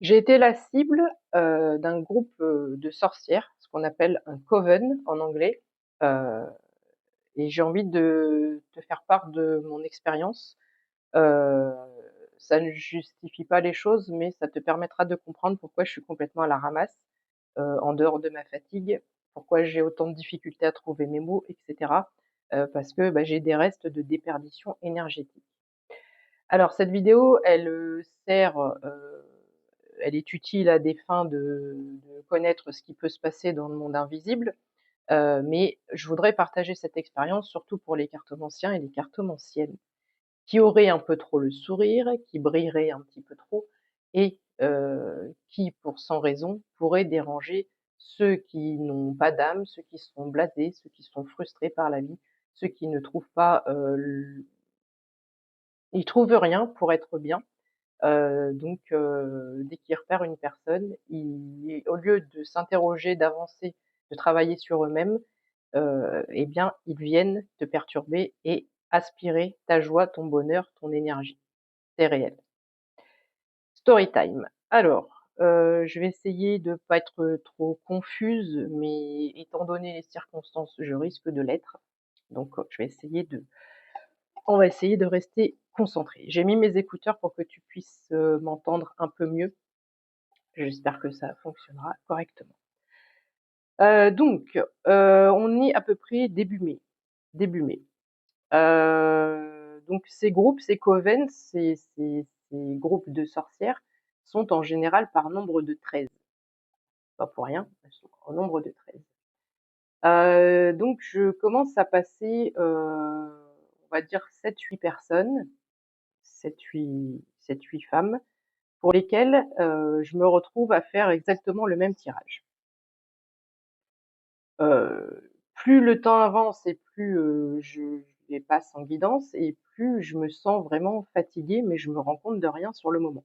J'ai été la cible d'un groupe de sorcières, ce qu'on appelle un coven en anglais, euh, et j'ai envie de te faire part de mon expérience. Euh, Ça ne justifie pas les choses, mais ça te permettra de comprendre pourquoi je suis complètement à la ramasse, en dehors de ma fatigue, pourquoi j'ai autant de difficultés à trouver mes mots, etc. Parce que bah, j'ai des restes de déperdition énergétique. Alors cette vidéo, elle est utile à des fins de connaître ce qui peut se passer dans le monde invisible, mais je voudrais partager cette expérience surtout pour les cartomanciens et les cartomanciennes qui auraient un peu trop le sourire, qui brilleraient un petit peu trop et qui, pour sans raison, pourraient déranger ceux qui n'ont pas d'âme, ceux qui sont blasés, ceux qui sont frustrés par la vie, ceux qui ne trouvent pas, ils trouvent rien pour être bien. Dès qu'ils repèrent une personne, au lieu de s'interroger, d'avancer, de travailler sur eux-mêmes, eh bien, ils viennent te perturber et aspirer ta joie, ton bonheur, ton énergie. C'est réel. Story time. Alors, je vais essayer de pas être trop confuse, mais étant donné les circonstances, je risque de l'être. Donc, on va essayer de rester concentré. J'ai mis mes écouteurs pour que tu puisses m'entendre un peu mieux. J'espère que ça fonctionnera correctement. On est à peu près début mai. Début mai. Donc ces groupes, ces covens, ces groupes de sorcières sont en général par nombre de 13. Pas pour rien, elles sont en nombre de 13. Donc je commence à passer, on va dire 7-8 personnes, 7-8 femmes, pour lesquelles je me retrouve à faire exactement le même tirage. Plus le temps avance et plus je les passe en guidance et plus je me sens vraiment fatiguée, mais je me rends compte de rien sur le moment.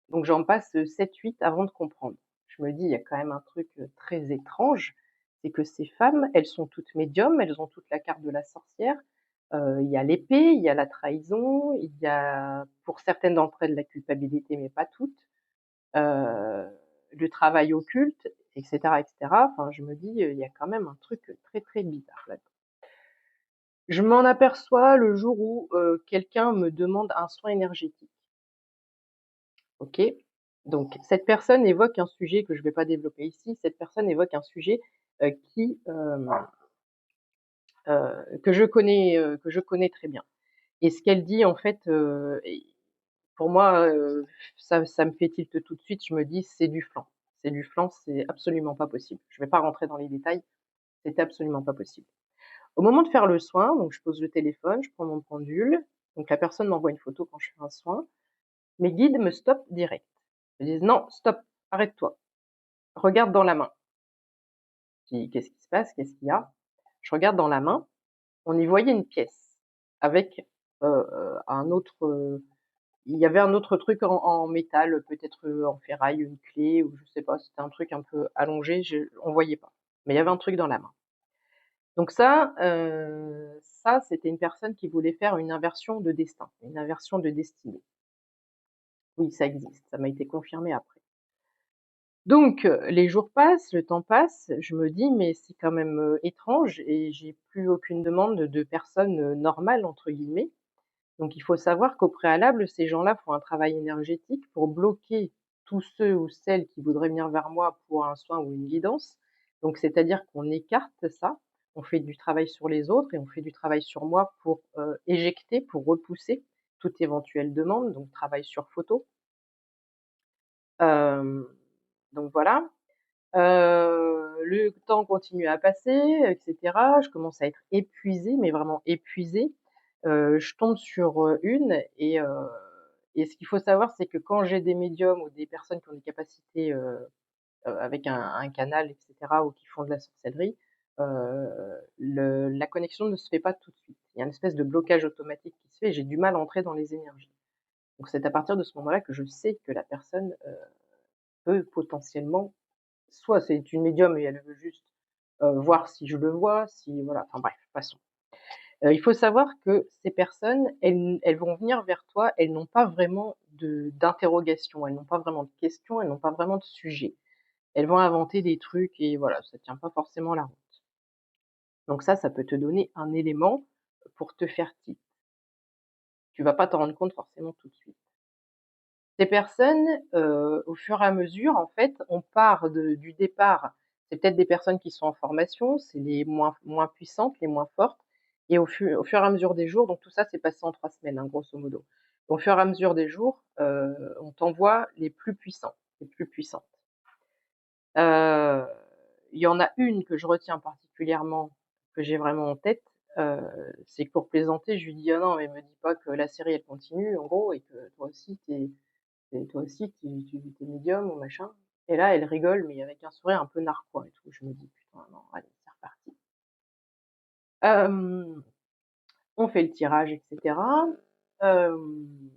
Donc j'en passe 7-8 avant de comprendre. Je me dis, il y a quand même un truc très étrange, c'est que ces femmes, elles sont toutes médiums, elles ont toute la carte de la sorcière. Il y a l'épée, il y a la trahison, il y a pour certaines d'entre elles la culpabilité, mais pas toutes. Le travail occulte, etc., etc. Enfin, je me dis, il y a quand même un truc très très bizarre là-dedans. Je m'en aperçois le jour où quelqu'un me demande un soin énergétique. Ok. Donc cette personne évoque un sujet que je ne vais pas développer ici. Cette personne évoque un sujet qui que je connais très bien. Et ce qu'elle dit en fait, pour moi, ça me fait tilt tout de suite. Je me dis c'est du flan. C'est du flan, c'est absolument pas possible. Je ne vais pas rentrer dans les détails. C'est absolument pas possible. Au moment de faire le soin, donc je pose le téléphone, je prends mon pendule. Donc la personne m'envoie une photo quand je fais un soin. Mes guides me stoppent direct. Ils me disent non, stop, arrête-toi. Regarde dans la main. Je dis qu'est-ce qui se passe, qu'est-ce qu'il y a? Je regarde dans la main. On y voyait une pièce avec un autre. Il y avait un autre truc en métal, peut-être en ferraille, une clé ou je sais pas. C'était un truc un peu allongé. On voyait pas. Mais il y avait un truc dans la main. Donc ça, c'était une personne qui voulait faire une inversion de destin, une inversion de destinée. Oui, ça existe, ça m'a été confirmé après. Donc les jours passent, le temps passe, je me dis mais c'est quand même étrange et j'ai plus aucune demande de personne normale entre guillemets. Donc il faut savoir qu'au préalable, ces gens-là font un travail énergétique pour bloquer tous ceux ou celles qui voudraient venir vers moi pour un soin ou une guidance. Donc c'est-à-dire qu'on écarte ça, on fait du travail sur les autres et on fait du travail sur moi pour éjecter, pour repousser toute éventuelle demande, donc travail sur photo. Euh, donc voilà. Le temps continue à passer, etc. Je commence à être épuisée, mais vraiment épuisée. Je tombe sur et ce qu'il faut savoir, c'est que quand j'ai des médiums ou des personnes qui ont des capacités avec un canal, etc., ou qui font de la sorcellerie, la connexion ne se fait pas tout de suite. Il y a une espèce de blocage automatique qui se fait et j'ai du mal à entrer dans les énergies. Donc c'est à partir de ce moment-là que je sais que la personne peut potentiellement, soit c'est une médium et elle veut juste voir si je le vois, si voilà, enfin bref, passons. Il faut savoir que ces personnes, elles vont venir vers toi, elles n'ont pas vraiment d'interrogations. Elles n'ont pas vraiment de questions, elles n'ont pas vraiment de sujet. Elles vont inventer des trucs et voilà, ça tient pas forcément la route. Donc ça peut te donner un élément pour te faire tilt. Tu vas pas t'en rendre compte forcément tout de suite. Ces personnes, au fur et à mesure, en fait, on part du départ, c'est peut-être des personnes qui sont en formation, c'est les moins puissantes, les moins fortes et au fur et à mesure des jours, donc tout ça, c'est passé en 3 semaines, hein, grosso modo. Au fur et à mesure des jours, on t'envoie les plus puissants, les plus puissantes. Il y en a une que je retiens particulièrement, que j'ai vraiment en tête, c'est que pour plaisanter, je lui dis: «Ah non, mais me dis pas que la série elle continue en gros et que toi aussi tu es médium ou machin». Et là, elle rigole, mais avec un sourire un peu narquois et tout. Je me dis: «Putain, non, allez, c'est reparti». Hem, on fait le tirage et cetera. Hem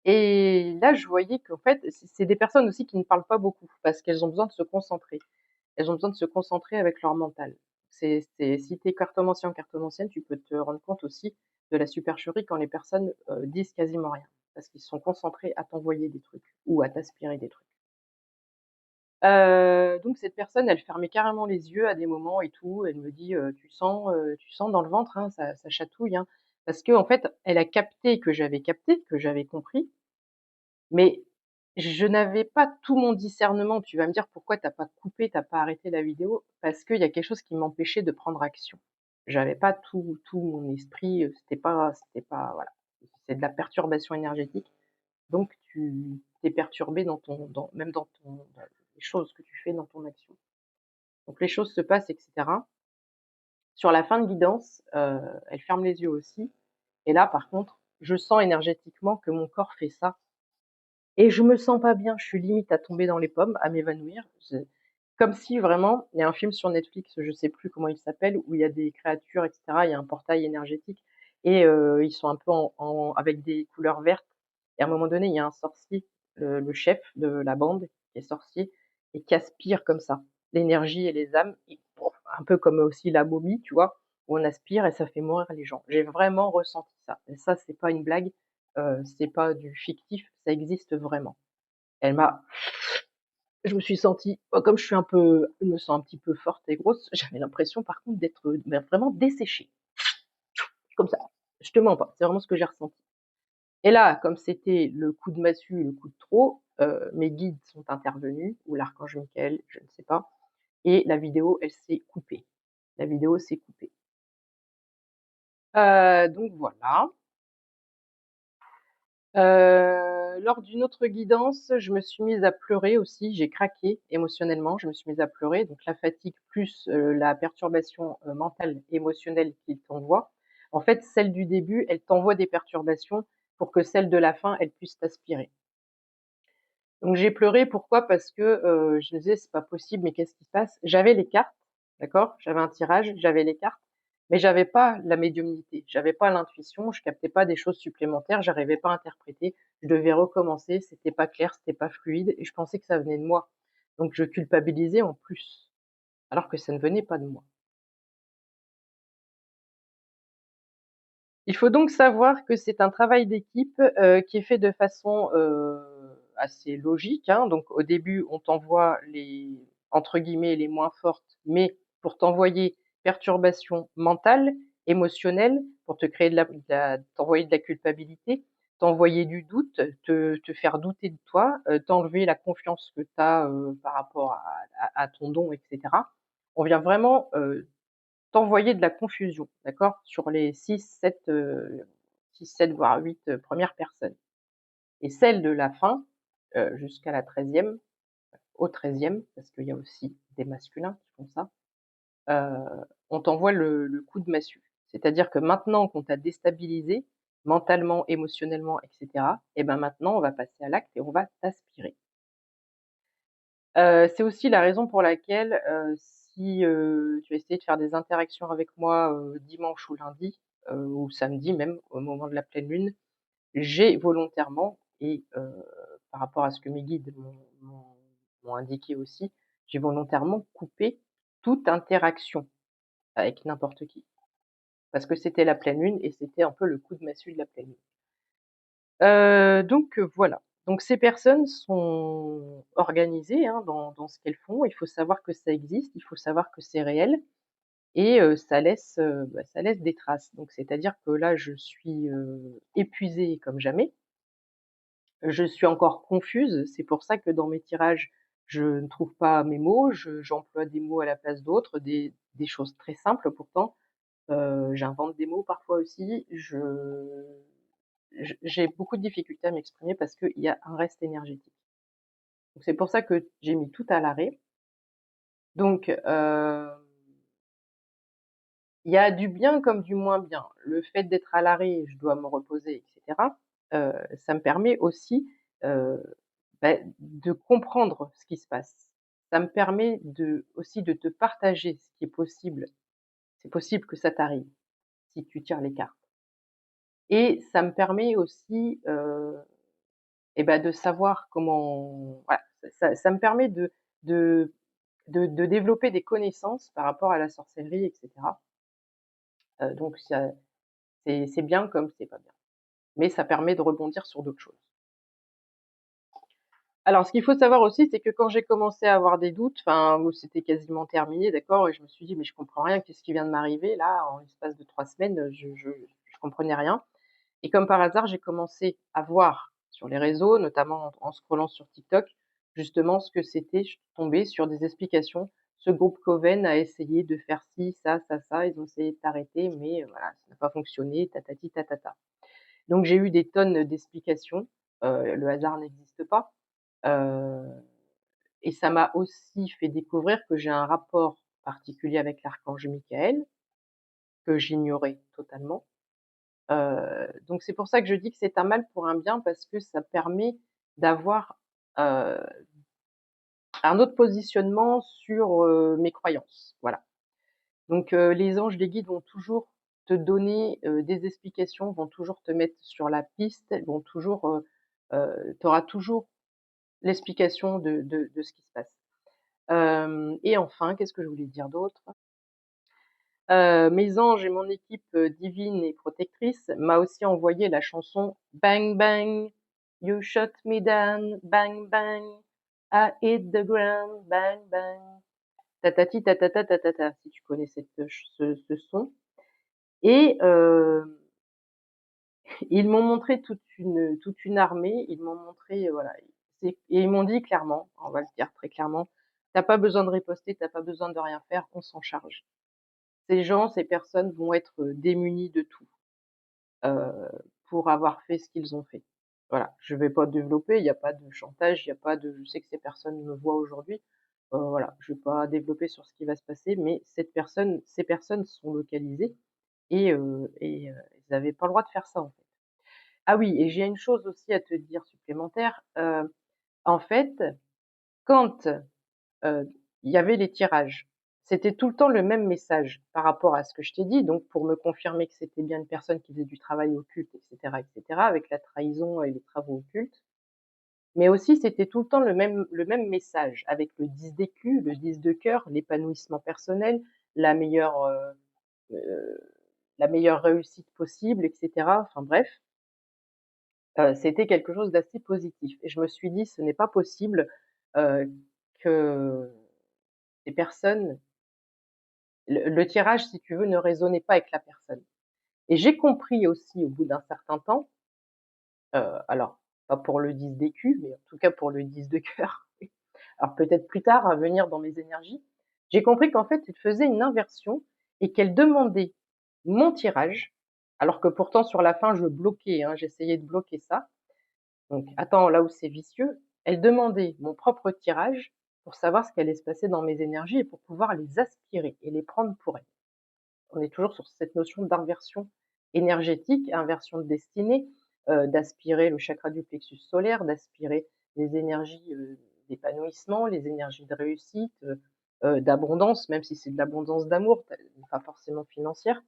et là, je voyais qu'en fait, c'est des personnes aussi qui ne parlent pas beaucoup parce qu'elles ont besoin de se concentrer. Elles ont besoin de se concentrer avec leur mental. Si tu es cartomancienne, tu peux te rendre compte aussi de la supercherie quand les personnes, disent quasiment rien. Parce qu'ils sont concentrés à t'envoyer des trucs ou à t'aspirer des trucs. Donc cette personne, elle fermait carrément les yeux à des moments et tout. Elle me dit: tu sens dans le ventre, hein, ça chatouille, hein». Parce qu'en fait, elle a capté, que j'avais compris, mais je n'avais pas tout mon discernement. Tu vas me dire: «Pourquoi t'as pas coupé, t'as pas arrêté la vidéo?» Parce qu'il y a quelque chose qui m'empêchait de prendre action. J'avais pas tout mon esprit, c'était pas voilà, c'est de la perturbation énergétique, donc tu es perturbé même dans les choses que tu fais dans ton action. Donc les choses se passent et cetera. Sur la fin de guidance, elle ferme les yeux aussi et là, par contre, je sens énergétiquement que mon corps fait ça et je me sens pas bien, je suis limite à tomber dans les pommes, à m'évanouir. Comme si vraiment, il y a un film sur Netflix, je sais plus comment il s'appelle, où il y a des créatures, et cetera. Il y a un portail énergétique et ils sont un peu avec des couleurs vertes. Et à un moment donné, il y a un sorcier, le chef de la bande, qui est sorcier et qui aspire comme ça l'énergie et les âmes, et pouf, un peu comme aussi la momie, tu vois, où on aspire et ça fait mourir les gens. J'ai vraiment ressenti ça. Et ça, c'est pas une blague, c'est pas du fictif, ça existe vraiment. Elle m'a Je me suis sentie, comme je me sens un petit peu forte et grosse, j'avais l'impression par contre d'être, mais vraiment desséchée, comme ça. Je te mens pas, c'est vraiment ce que j'ai ressenti. Et là, comme c'était le coup de massue, le coup de trop, mes guides sont intervenus ou l'archange Michael, je ne sais pas, et la vidéo, elle s'est coupée. La vidéo s'est coupée. Donc voilà. Lors d'une autre guidance, je me suis mise à pleurer aussi, j'ai craqué émotionnellement, je me suis mise à pleurer, donc la fatigue plus, la perturbation, mentale, émotionnelle qu'il t'envoie. En fait, celle du début, elle t'envoie des perturbations pour que celle de la fin, elle puisse t'aspirer. Donc j'ai pleuré, pourquoi? Parce que, je me disais: «C'est pas possible, mais qu'est-ce qui se passe?» J'avais les cartes, d'accord? J'avais un tirage, j'avais les cartes, mais j'avais pas la médiumnité, j'avais pas l'intuition, je captais pas des choses supplémentaires, j'arrivais pas à interpréter. Je devais recommencer, c'était pas clair, c'était pas fluide et je pensais que ça venait de moi. Donc je culpabilisais en plus, alors que ça ne venait pas de moi. Il faut donc savoir que c'est un travail d'équipe, qui est fait de façon, assez logique, hein. Donc au début, on t'envoie les entre guillemets «les moins fortes», mais pour t'envoyer perturbation mentale, émotionnelle, pour te créer t'envoyer de la culpabilité, t'envoyer du doute, te faire douter de toi, t'enlever la confiance que tu as, par rapport à ton don et cetera. On vient vraiment, t'envoyer de la confusion, d'accord? Sur les 6, 7 voire 8 premières personnes et celle de la fin, jusqu'à la 13e, au 13e, parce qu'il y a aussi des masculins qui font ça, on t'envoie le coup de massue. C'est-à-dire que maintenant qu'on t'a déstabilisé mentalement, émotionnellement et cetera, et ben, maintenant on va passer à l'acte et on va t'aspirer. C'est aussi la raison pour laquelle, si, tu as essayé de faire des interactions avec moi, dimanche ou lundi, ou samedi même, au moment de la pleine lune, j'ai volontairement et par rapport à ce que mes guides m'ont indiqué aussi, j'ai volontairement coupé toute interaction avec n'importe qui. Parce que c'était la pleine lune et c'était un peu le coup de massue de la pleine lune. Donc voilà. Donc ces personnes sont organisées, hein, dans ce qu'elles font. Il faut savoir que ça existe, il faut savoir que c'est réel et ça laisse des traces. Donc c'est-à-dire que là, je suis, épuisée comme jamais. Je suis encore confuse, c'est pour ça que dans mes tirages, je ne trouve pas mes mots, j'emploie des mots à la place d'autres, des choses très simples pourtant. J'invente des mots parfois aussi. J'ai beaucoup de difficultés à m'exprimer parce qu'il y a un reste énergétique. Donc c'est pour ça que j'ai mis tout à l'arrêt. Donc il y a du bien comme du moins bien. Le fait d'être à l'arrêt, je dois me reposer et cetera, ça me permet aussi, heu, de comprendre ce qui se passe. Ça me permet aussi de te partager ce qui est possible. C'est possible que ça t'arrive si tu tires les cartes et ça me permet aussi, de savoir comment voilà, ça me permet de de développer des connaissances par rapport à la sorcellerie et cetera. Donc ça c'est bien comme c'est pas bien. Mais ça permet de rebondir sur d'autres choses. Alors ce qu'il faut savoir aussi, c'est que quand j'ai commencé à avoir des doutes, enfin où c'était quasiment terminé, d'accord? Et je me suis dit: «Mais je comprends rien, qu'est-ce qui vient de m'arriver là? En l'espace de 3 semaines, je comprenais rien». Et comme par hasard, j'ai commencé à voir sur les réseaux, notamment en scrollant sur TikTok, justement ce que c'était. Je suis tombée sur des explications. Ce groupe Coven a essayé de faire ci, ça, ils ont essayé de t'arrêter, mais voilà, ça n'a pas fonctionné, tatati tatata. Donc j'ai eu des tonnes d'explications, le hasard n'existe pas, heu et ça m'a aussi fait découvrir que j'ai un rapport particulier avec l'archange Michael, que j'ignorais totalement. Donc c'est pour ça que je dis que c'est un mal pour un bien parce que ça permet d'avoir, heu, un autre positionnement sur, mes croyances, voilà. Donc les anges, les guides vont toujours te donner, des explications, vont toujours te mettre sur la piste, vont toujours, tu auras toujours l'explication de ce qui se passe. Hem Et enfin, qu'est-ce que je voulais dire d'autre? Mes anges et mon équipe, divine et protectrice m'a aussi envoyé la chanson Bang Bang, You Shot Me Down, Bang Bang, I Hit the Ground, Bang Bang, tatati tatata tatata, si tu connais ce son et ils m'ont montré toute une armée, ils m'ont montré, voilà, et ils m'ont dit clairement, on va le dire très clairement: «Tu as pas besoin de riposter, tu as pas besoin de rien faire, on s'en charge». Ces gens, ces personnes vont être, démunis de tout. heu, pour avoir fait ce qu'ils ont fait. Voilà, je vais pas développer, il y a pas de chantage, il y a pas de je sais que ces personnes me voient aujourd'hui, voilà, je vais pas développer sur ce qui va se passer, mais ces personnes sont localisées et ils avaient pas le droit de faire ça, en fait. Ah oui et j'ai une chose aussi à te dire supplémentaire, en fait, quand il y avait les tirages. C'était tout le temps le même message par rapport à ce que je t'ai dit, donc pour me confirmer que c'était bien une personne qui faisait du travail occulte et cetera, avec la trahison et les travaux occultes. Mais aussi c'était tout le temps le même message avec le 10 d'écus, le 10 de cœur, l'épanouissement personnel, la meilleure, heu, la meilleure réussite possible et cetera. Enfin bref, c'était quelque chose d'assez positif et je me suis dit: «Ce n'est pas possible, heu, que ces personnes le tirage, si tu veux, ne résonnait pas avec la personne et j'ai compris aussi au bout d'un certain temps, alors pas pour le 10 d'écus, mais en tout cas pour le 10 de cœur, alors peut-être plus tard à venir dans mes énergies, j'ai compris qu'en fait, elle faisait une inversion et qu'elle demandait mon tirage, alors que pourtant sur la fin je bloquais, hein, j'essayais de bloquer ça. Donc attends, là où c'est vicieux, elle demandait mon propre tirage pour savoir ce qui allait se passer dans mes énergies et pour pouvoir les aspirer et les prendre pour elle. On est toujours sur cette notion d'inversion énergétique, inversion de destinée, d'aspirer le chakra du plexus solaire, d'aspirer les énergies, d'épanouissement, les énergies de réussite, d'abondance, même si c'est de l'abondance d'amour, pas forcément financière.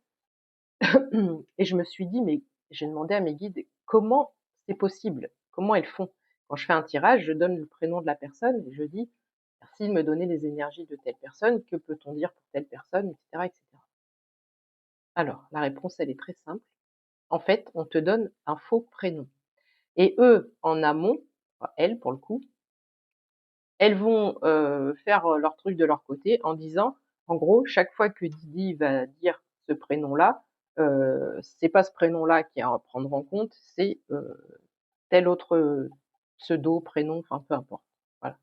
Et je me suis dit: «Mais» j'ai demandé à mes guides: «Comment c'est possible? Comment elles font?» Quand je fais un tirage, je donne le prénom de la personne et je dis: «Merci de me donner les énergies de telle personne, que peut-on dire pour telle personne?» et cetera et cetera. Alors, la réponse, elle est très simple. En fait, on te donne un faux prénom. Et eux, en amont, enfin, elles pour le coup, elles vont faire leur truc de leur côté en disant, en gros, chaque fois que Didi va dire ce prénom-là, c'est pas ce prénom-là qui est à prendre en compte, c'est tel autre pseudo, prénom, enfin peu importe. Voilà.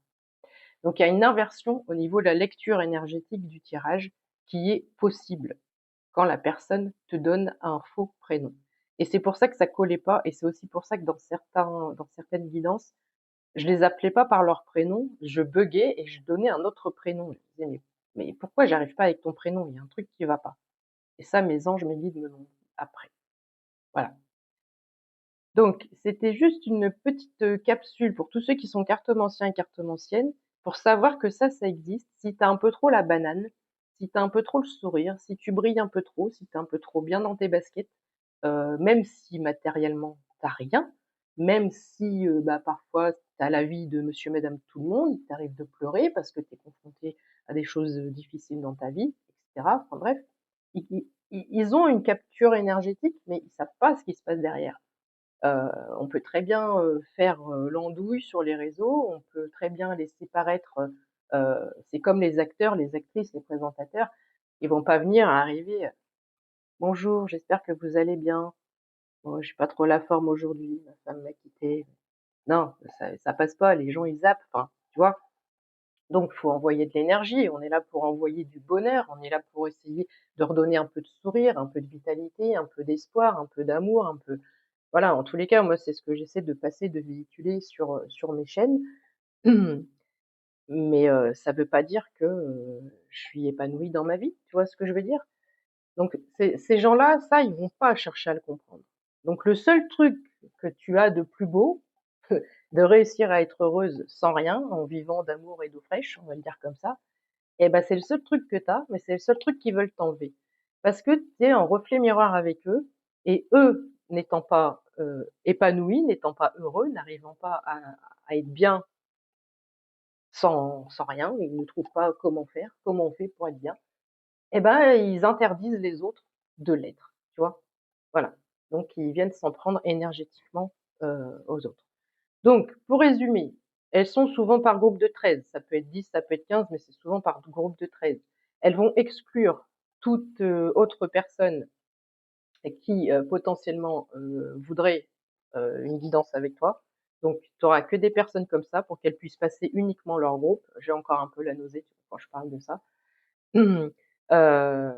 Donc il y a une inversion au niveau de la lecture énergétique du tirage qui est possible quand la personne te donne un faux prénom. Et c'est pour ça que ça collait pas, et c'est aussi pour ça que dans certaines guidances, je les appelais pas par leur prénom, je buguais et je donnais un autre prénom. Je disais, mais pourquoi j'arrive pas avec ton prénom? Il y a un truc qui va pas. Et ça, mes anges, mes guides me l'ont dit après. Voilà. Donc, c'était juste une petite capsule pour tous ceux qui sont cartomanciens et cartomanciennes, pour savoir que ça existe. Si t'as un peu trop la banane, si t'as un peu trop le sourire, si tu brilles un peu trop, si t'es un peu trop bien dans tes baskets, même si matériellement t'as rien, même si bah, parfois t'as la vie de monsieur, madame, tout le monde, il t'arrive de pleurer parce que t'es confronté à des choses difficiles dans ta vie, etc. Enfin bref, ils ont une capture énergétique, mais ils savent pas ce qui se passe derrière. On peut très bien faire l'andouille sur les réseaux, on peut très bien laisser paraître, c'est comme les acteurs, les actrices, les présentateurs, ils vont pas venir arriver, bonjour, j'espère que vous allez bien. Bon, j'ai pas trop la forme aujourd'hui, ma femme m'a quitté. Non, ça passe pas, les gens ils zappent, enfin, tu vois. Donc faut envoyer de l'énergie, on est là pour envoyer du bonheur, on est là pour essayer de redonner un peu de sourire, un peu de vitalité, un peu d'espoir, un peu d'amour, un peu voilà, en tous les cas, moi c'est ce que j'essaie de passer, de véhiculer sur mes chaînes. Mais ça veut pas dire que je suis épanouie dans ma vie, tu vois ce que je veux dire? Donc ces gens-là, ça, ils vont pas chercher à le comprendre. Donc le seul truc que tu as de plus beau, de réussir à être heureuse sans rien, en vivant d'amour et d'eau fraîche, on va le dire comme ça, eh ben c'est le seul truc que tu as, mais c'est le seul truc qu'ils veulent t'enlever. Parce que tu es en reflet miroir avec eux, et eux, n'étant pas épanouis, n'étant pas heureux, n'arrivant pas à être bien sans rien, ils ne trouvent pas comment faire, comment on fait pour être bien, eh ben ils interdisent les autres de l'être, tu vois. Voilà. Donc ils viennent s'en prendre énergétiquement aux autres. Donc, pour résumer, elles sont souvent par groupe de 13. Ça peut être 10, ça peut être 15, mais c'est souvent par groupe de 13. Elles vont exclure toute autre personne qui potentiellement voudrait une guidance avec toi. Donc, tu n'auras que des personnes comme ça pour qu'elles puissent passer uniquement leur groupe. J'ai encore un peu la nausée quand je parle de ça. Euh,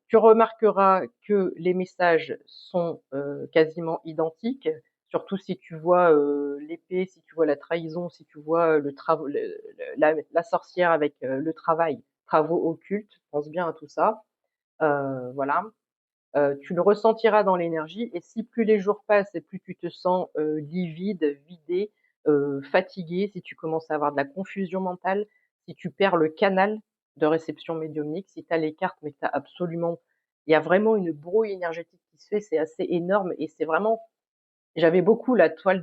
tu remarqueras que les messages sont quasiment identiques, surtout si tu vois l'épée, si tu vois la trahison, si tu vois la sorcière avec le travail, travaux occultes, pense bien à tout ça. Voilà. Tu le ressentiras dans l'énergie, et si plus les jours passent et plus tu te sens livide, vidé, fatigué, si tu commences à avoir de la confusion mentale, si tu perds le canal de réception médiumnique, si tu as les cartes mais que tu absolument, il y a vraiment une brouille énergétique qui se fait, c'est assez énorme, et c'est vraiment, j'avais beaucoup la carte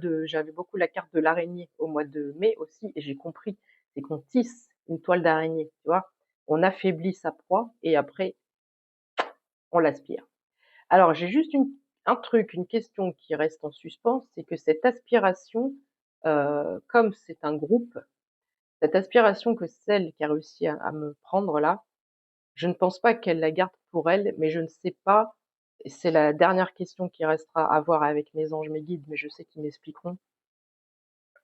de l'araignée au mois de mai aussi, et j'ai compris, c'est qu'on tisse une toile d'araignée, tu vois, on affaiblit sa proie et après on l'aspire. Alors, j'ai juste une question qui reste en suspens, c'est que cette aspiration, comme c'est un groupe, cette aspiration que celle qui a réussi à me prendre là, je ne pense pas qu'elle la garde pour elle, mais je ne sais pas, et c'est la dernière question qui restera à voir avec mes anges, mes guides, mais je sais qu'ils m'expliqueront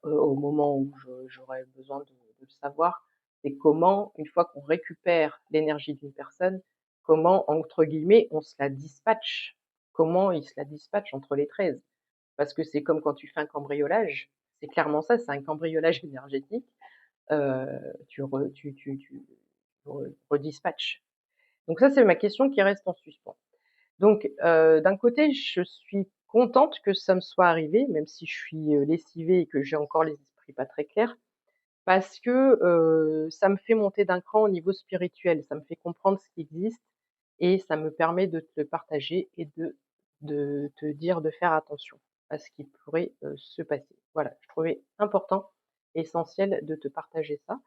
au moment où j'aurai besoin de le savoir, c'est comment, une fois qu'on récupère l'énergie d'une personne, comment, entre guillemets, on se la dispatche, comment ils se la dispatchent entre les 13. Parce que c'est comme quand tu fais un cambriolage, c'est clairement ça, c'est un cambriolage énergétique, tu redispatches. Donc ça, c'est ma question qui reste en suspens. Donc, d'un côté, je suis contente que ça me soit arrivé, même si je suis lessivée et que j'ai encore les esprits pas très clairs, parce que ça me fait monter d'un cran au niveau spirituel, ça me fait comprendre ce qui existe, et ça me permet de te le partager et de te dire de faire attention à ce qui pourrait se passer. Voilà, je trouvais important, essentiel de te partager ça.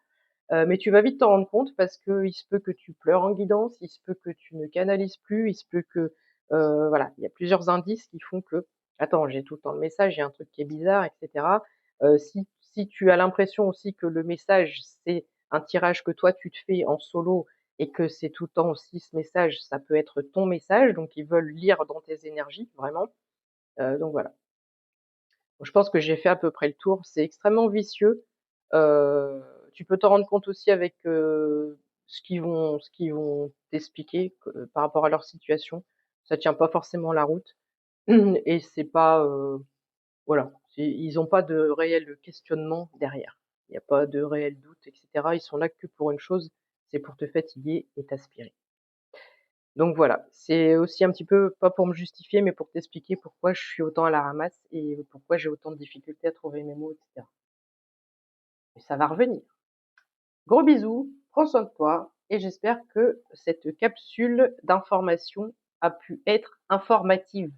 Mais tu vas vite t'en rendre compte, parce que il se peut que tu pleures en guidance, il se peut que tu ne canalises plus, il se peut que voilà, il y a plusieurs indices qui font que attends, j'ai tout le temps le message, il y a un truc qui est bizarre, etc. Si tu as l'impression aussi que le message, c'est un tirage que toi tu te fais en solo et que c'est tout le temps aussi ce message, ça peut être ton message, donc ils veulent lire dans tes énergies, vraiment. Donc voilà. Je pense que j'ai fait à peu près le tour. C'est extrêmement vicieux. Tu peux t'en rendre compte aussi avec ce qu'ils vont t'expliquer par rapport à leur situation. Ça tient pas forcément la route et c'est pas voilà. Ils n'ont pas de réel questionnement derrière. Il n'y a pas de réel doute, etc. Ils sont là que pour une chose, c'est pour te fatiguer et t'aspirer. Donc voilà, c'est aussi un petit peu, pas pour me justifier, mais pour t'expliquer pourquoi je suis autant à la ramasse et pourquoi j'ai autant de difficultés à trouver mes mots, etc. Et ça va revenir. Gros bisous, prends soin de toi et j'espère que cette capsule d'information a pu être informative,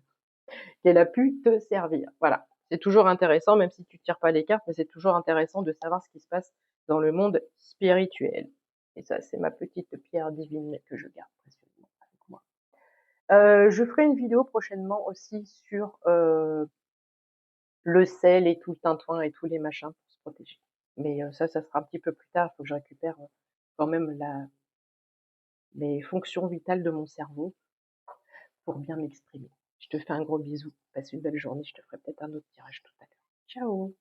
qu'elle a pu te servir. Voilà, c'est toujours intéressant, même si tu tires pas les cartes, mais c'est toujours intéressant de savoir ce qui se passe dans le monde spirituel. Et ça, c'est ma petite pierre divine que je garde précieusement avec moi. Je ferai une vidéo prochainement aussi sur le sel et tout le tintouin et tous les machins pour se protéger. Mais ça sera un petit peu plus tard. Il faut que je récupère quand même les fonctions vitales de mon cerveau pour bien m'exprimer. Je te fais un gros bisou. Passe une belle journée. Je te ferai peut-être un autre tirage tout à l'heure. Ciao!